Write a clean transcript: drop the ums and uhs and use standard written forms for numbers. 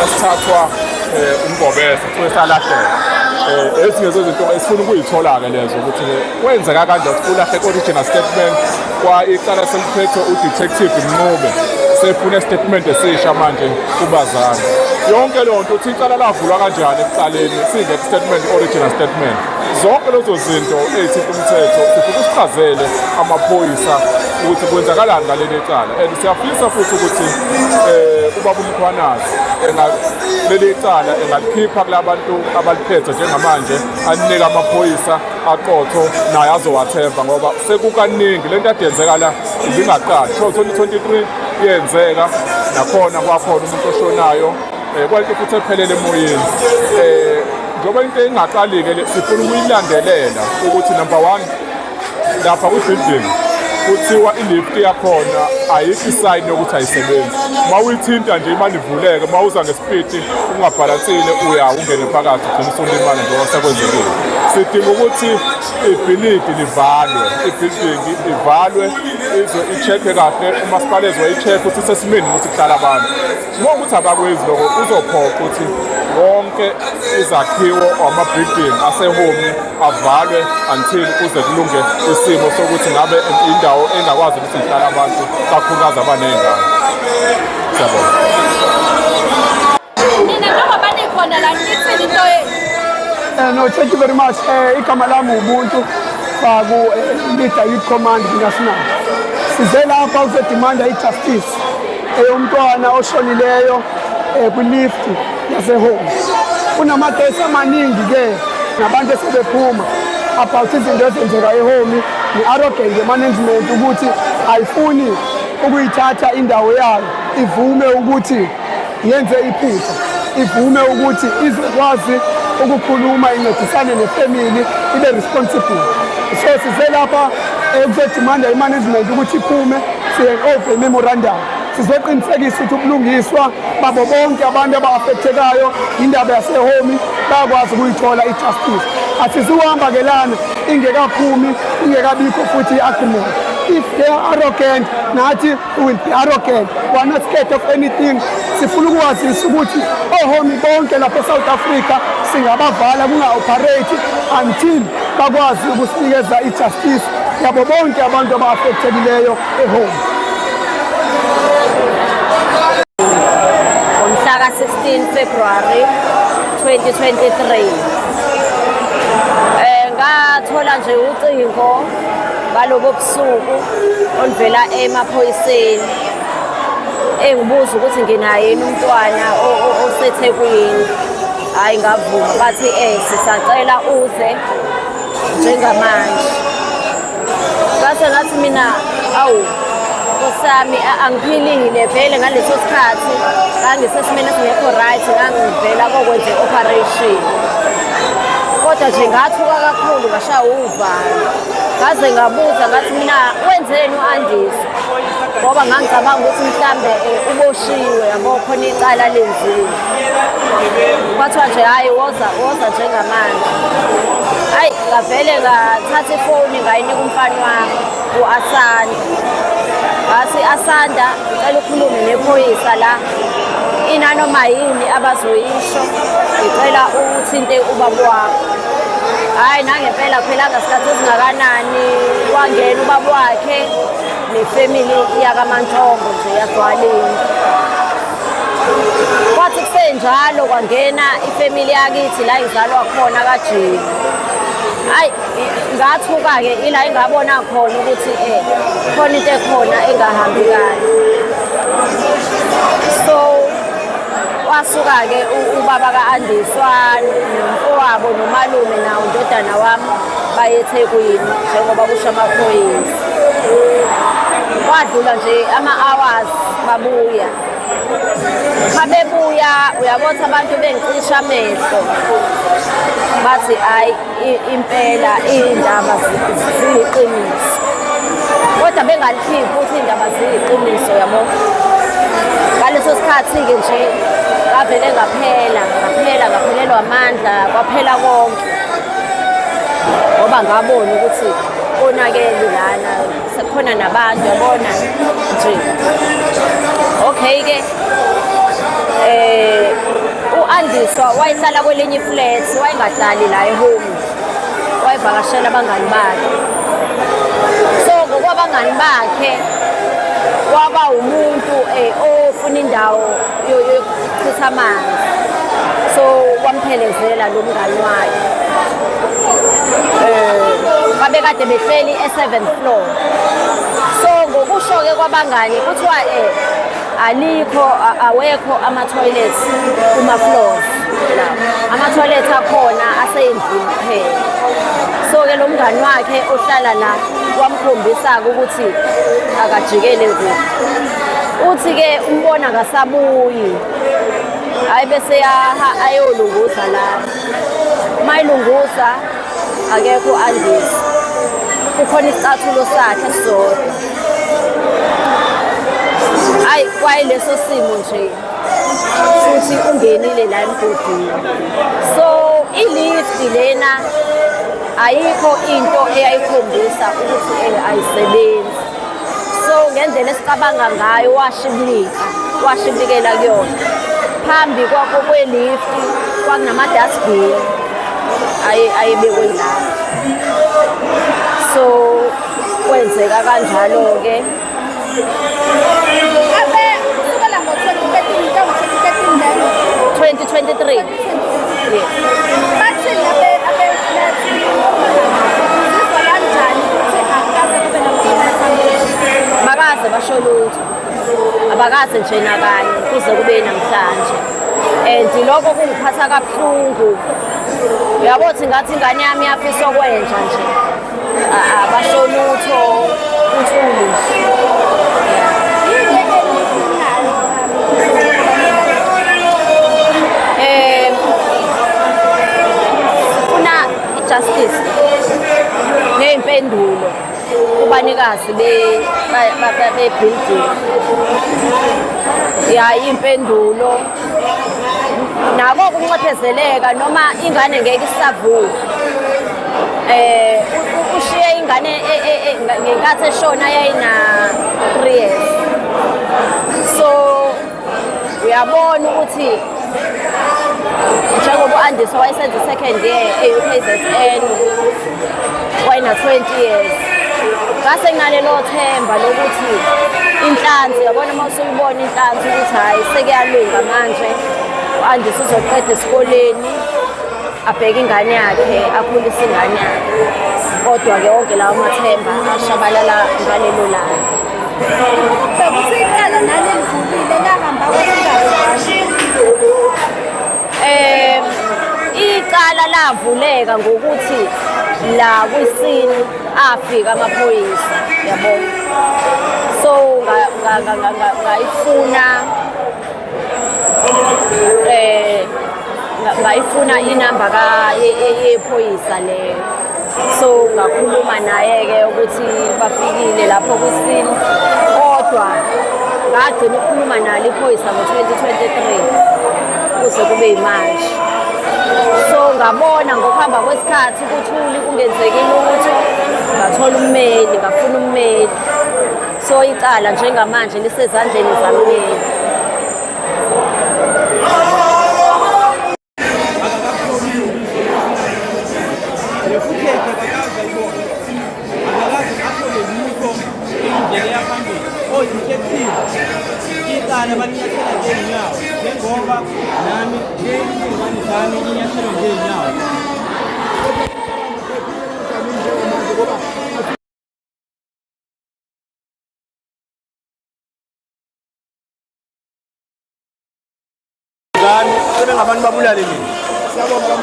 sithathwa umbobese futhi salahleka ezinye zezinto esifuna ukuyithola-ke lezo ukuthi kwenzeka kanjani ulahle original statement kwa icala seliphethe udetective Mncube sefuna statement esisha manje kubazali yonke leyo nto uthi icala lavulwa kanjani ekuqaleni singe statement original statement zonke lezo zinto ezithinta umthetho sifuna usichazele amaphoyisa ukuthi kwenzakalani ngaleli cala and siyafisa futhi ukuthi ubaba uMkhwanazi leli cala engalikhipha kulabantu abaliphethe njengamanje anika amaphoyisa aqotho naye azowathemba ngoba sekukaningi lento ade yenzeka la ibingaqali 2023 yenzeka nakhona kwakhona umuntu oshonayo kwalento futhi ephelele emoyeni njengoba into engaqali-ke sifuna ukuyilandelela ukuthi number 1 lapha kwi-building kuthiwa ilift yakhona ayikho isayini yokuthi ayisebenzi uma uyithinta nje imali ivuleke uma uza ngesipidi ungabhalansile ungene phakathi ugcina usulimala njengoba sekwenzekile sidinga ukuthi ibhilidi livalwe ibuilding ivalwe izwe i-check-e kahle umasipala ezoyi-check ukuthi isesimeni ukuthi kuhlala abantu uma ukuthi abakwezi lokho uzophoqa ukuthi wonke izakhiwo ama-building aseHome avalwe until kuze kulunge isimo sokuthi ngabe indawo engakwazi ukuthi ihlala abantu kakhulukazi abaney'ngane. Siyabonga. Nina njengoba nikhona la nithini into yenu? No, thank you very much. Igama lami Ubuntu Faku Leader Youth Command National. Size lapha ukuzodimanda i-justice eyomntwana oshonileyo kwi-lift yaseHome. Kunamakesi amaningi-ke nabantu esebephuma about izinto ezenzeka eHome ni-arrogant management ukuthi ayifuni ukuyithatha indawo yayo ivume ukuthi yenze iphutha ivume ukuthi izokwazi ukukhuluma incedisane nefamily ibe responsible so size lapha ukuzodimanda i-management ukuthi iphume siye-over i-memorandum sizoqinisekisa ukuthi ubulungiswa babo bonke abantu aba-affectekayo indaba yaseHome bayakwazi ukuyithola i-justice asizihamba-ke lana ingekaphumi ingekabikho futhi i-agreement if they are arrogant nathi we will be arrogant we are not scared of anything sifuna ukwazisa ukuthi oHome bonke lapha eSouth Africa singabavala kunga-operate until bakwazi ukusinikeza i-justice yabo bonke abantu aba-affectekileyo eHome. Ngomhlaka 16 February 2023 ngathola nje ucingo ngalobo busuku oluvela emaphoyiseni engibuza ukuthi nginaye yini umntwana oseThekwini hayi ngavuma bathi sisacela uze njengamanje ngase ngathi mina awu Nkosami angiphilile vele ngaleso sikhathi ngangisesimeni esingekho right ngangivela kokwenza i-operation kodwa nje ngathuka kakhulu ngashaya uvalo ngaze ngabuza ngathi mina wenzeni u-Andisi ngoba ngangicabanga ukuthi mhlambe uboshiwe yabo khona icala lenziwe kwathiwa nje hhayi woza njengamanje hayi ngavele ngathatha ifoni ngayinika umfana wami u-Asanda ngathi Asanda ngicela ukhulume nephoyisa la inanoma yini abazoyisho ngicela uthinte ubaba wakho hayi nangempela phela ngasikhathi esingakanani wangena ubaba wakhe nefamily yakaMantongo nje yagcwaleni kwathi kusenjalo kwangena ifamily yakithi la izalwa khona kaJeni hayi ngathuka-ke ila engabona khona ukuthi khona into ekhona engahambi kahle so wasuka-ke ubaba ka-Andiswa nomfowabo nomalume nawo indodana wami baye eThekwini njengoba kusho amaphoyisa kwadlula nje ama-hours babuya babebuya uyabona abantu bengicisha amehlo bathi hayi impela iy'ndaba ziyiqiniso kodwa bengalikhiphi ukuthi iy'ndaba ziyiqiniso yabo ngaleso sikhathi-ke nje ngavele ngaphelelwa amandla kwaphela konke ngoba ngabona ukuthi konakele lana sekhona nabantu yabona nje okay-ke wayehlala kwelinye iflat, wayengahlali la ehome, wayevakashela abangani bakhe. So ngokwabangani bakhe waba umuntu ofuna indawo yokuchitha amanzi, so wamphelezela lo mngani wakhe. Babe kade behleli e-7th floor. So ngokusho-ke kwabangani kuthiwa awekho ama-toilets kuma-floors la. Ama-toilets akhona asey'ndlini kuphela. So-ke lo mngani wakhe ohlala la wamkhombisa-ke ukuthi akajikele kuphi. Uthi-ke umbona akasabuyi, hhayi bese ayolunguza la. Uma elunguza akekho u-Andisi, kukhona isicathulo sakhe sodwa. Hayi kwayeleso simo nje futhi ungenile la emgodini. So i-lift lena ayikho into eyayikhombisa ukuthi ayisebenzi. So ngendlela esicabanga ngayo washibilikela kuyona. Phambi kwakho kwe-lift kwakunama-dustbin ayebekwe la. So kwenzeka kanjalo-ke. Kusukela ngo-2013 leyo. 2023. Yes. Bathi abe-flat zizwa kanjani ukuthi akukaze kube nama-flat? Bakaze basho lutho, abakaze nje nakanye kuze kube namhlanje. And lokho kungiphatha kabuhlungu. Uyabo thi ngathi ingane yami iyafisa okwenja nje. Abasho lutho uthuli nje. Justice ney'mpendulo kubanikazi be-building. Ya iy'mpendulo nako kuncephezeleka noma ingane ngeke isavuka. Ushiye ingane ngenkathi eshona yayina 3 years. So uyabona ukuthi njengoba u-Andisi wayesenza i-second year e-UKZN wayena 20 years. Ngase nginalelo themba lokuthi inhlanzi, yabona uma usuyibona inhlanzi ukuthi hhayi sekuyalunga manje u-Andisi uzoqeda esikoleni abheke ingane yakhe, akhulise ingane yakhe. Kodwa-ke wonke lawo mathemba ashabalala ngalelo langa. Bekuthi iqala nalivulile lahamba kwesingazi. Icala lavuleka ngokuthi la kwisini afika amaphoyisa, yabona. So ngayifuna inamba yephoyisa leyo. So ngakhuluma naye-ke ukuthi bafikile lapho kwisini, kodwa ngagcina ukukhuluma nalo iphoyisa ngo-2023 kuze kube yimanje. So ngabona ngokuhamba kwesikhathi kuthuli kungenzeki lutho, ngathola ummeli, ngafuna ummeli. So icala njengamanje lisezandleni zammeli. Icala balinyathela ngey'nyawo njengoba nami ngey'ngane zami linyathelwa ngey'nyawo. Sebengabantu babulale mina. Siyabonga.